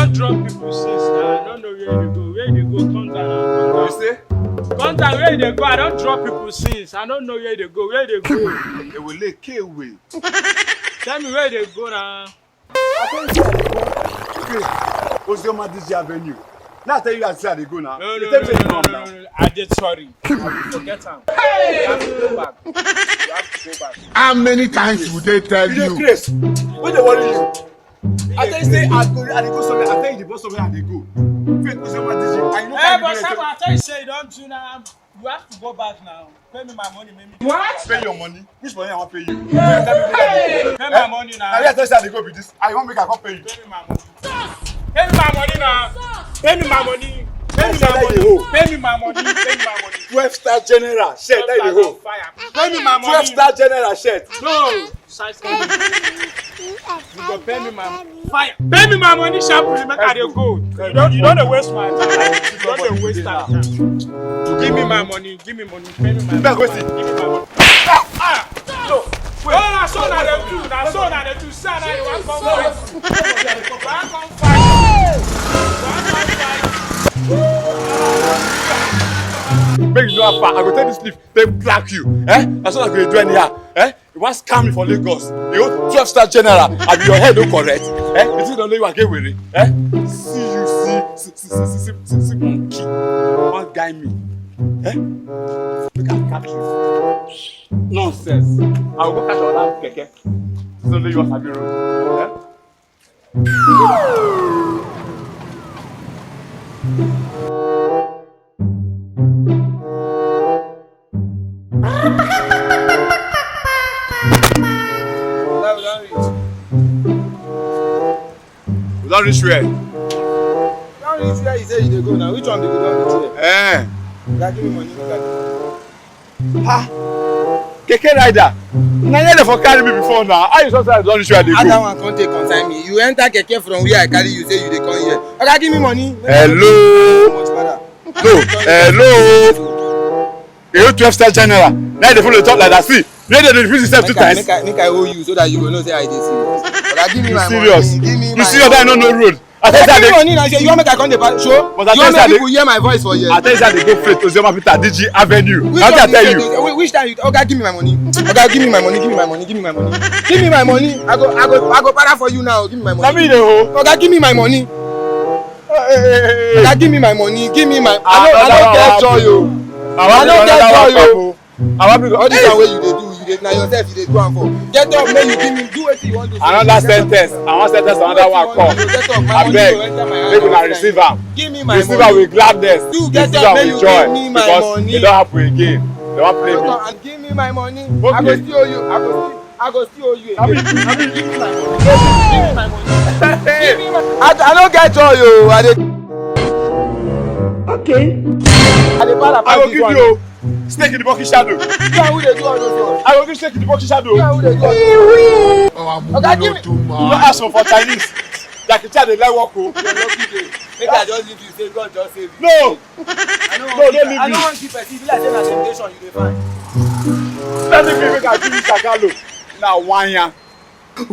don't drop people since now. I don't know where they go. Where they go? Come down. You say? Come down where they go. I don't drop people since. I don't know where they go. Where they go? They will lay K away. Tell me where they go now. Okay. Osioma DJ Avenue. Now I tell you guys where they go now. No. I did sorry. I forget them. You have to go back. You have to go back. How many times would they tell you? Chris, what they worry you? I tell you say I go somewhere. I tell you the boss somewhere and they go. Fake Osioma DJ. I know. Hey, but Sam, I tell you say don't do now. You have to go back now. Pay me my money, maybe. What? Pay your money? Which money I want to pay you? Pay my money now. I tell you say they go with this. I want make I come pay you. Pay me my money. Pay me my money now. Pay me my money. Pay me my money. Pay me my money. Pay me my money. 12-star general shirt. That is the whole. Pay me my money. 12-star general shirt. No. You go pay me my money. Fire. Pay me my money sharply. Make I dey go. You don't waste my time. You don't waste time. Give me my money. Give me money. Pay me my money. Give me my money. Ah. No. Oh, that's so na dem do. That's so na dem do. Say na you wan come fight. Wan come fight. Make you know how far I go take this leaf, they black you. That's what I go do anyhow. You want scam me for Lagos. You go 12-star general. I be your head no correct. You think don't know you again with it. See monkey. One guy me. Make I catch you. Nonsense. I will go catch your other keke. Don't know you on Sabi road. We don't reach where? You don't reach where you say you dey go now. Which one be you don't reach where? You give me money. Ha! Keke rider. Na here dey for carry me before now. How you sometimes don't reach where they go? That one can't take consign me. You enter keke from where I carry you say you dey come here. Okay, give me money. Hello. No. Hello. You 12-star general. Now they follow talk like that. See, you dey repeat yourself 2 times. Make I owe you so that you go know say I dey serious. Okay, give me my serious? money. Give me you serious that I don't know road? I tell you money now. You want make I come the show? But you want make people hear my voice for here? I tell you that they go straight to Osioma Peter DJ Avenue. How can I tell you? Which time you? Okay, give me my money. Okay, give me my money. Give me my money. Give me my money. Give me my money. I go para for you now. Give me my money. Let me know. Okay, give me my money. Okay, give me my money. Give me my. I don't get joy, yo. I don't get joy, yo. All this way you dey do, you dey na yourself you dey do am for. Get up, make you give me do wetin you want to do. Another sentence. I want sentence another one come. Abeg, make una receive am. Give me my money. Receive am with gladness. Get Receive up, am make you with joy give me my because money. e don happen again. They wan play me. And give me my money. Okay. I go still owe you. I go still owe you again. Give me my money. Give me my money. Give me my. I don't get joy, yo. Okay. I will give you snake in the bucket shadow. Yeah, who dey do all those ones? I will give snake in the bucket shadow. Yeah, who dey do all those ones? Okay, give me. You no ask for Chinese. Jackie Chan dey like work o. Your lucky day. Make I just leave you say God just save you. No. Don't leave me. I don't want to keep person. If you like say na temptation you dey find. Let me make I give you Shagalo. Na one ya. No.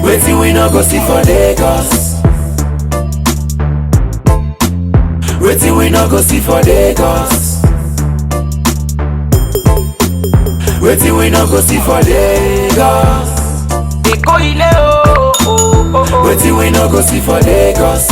Wetin we no go see for Lagos. Wetin we no go see for Lagos. Wetin we no go see for Lagos. Wetin we no go see for Lagos.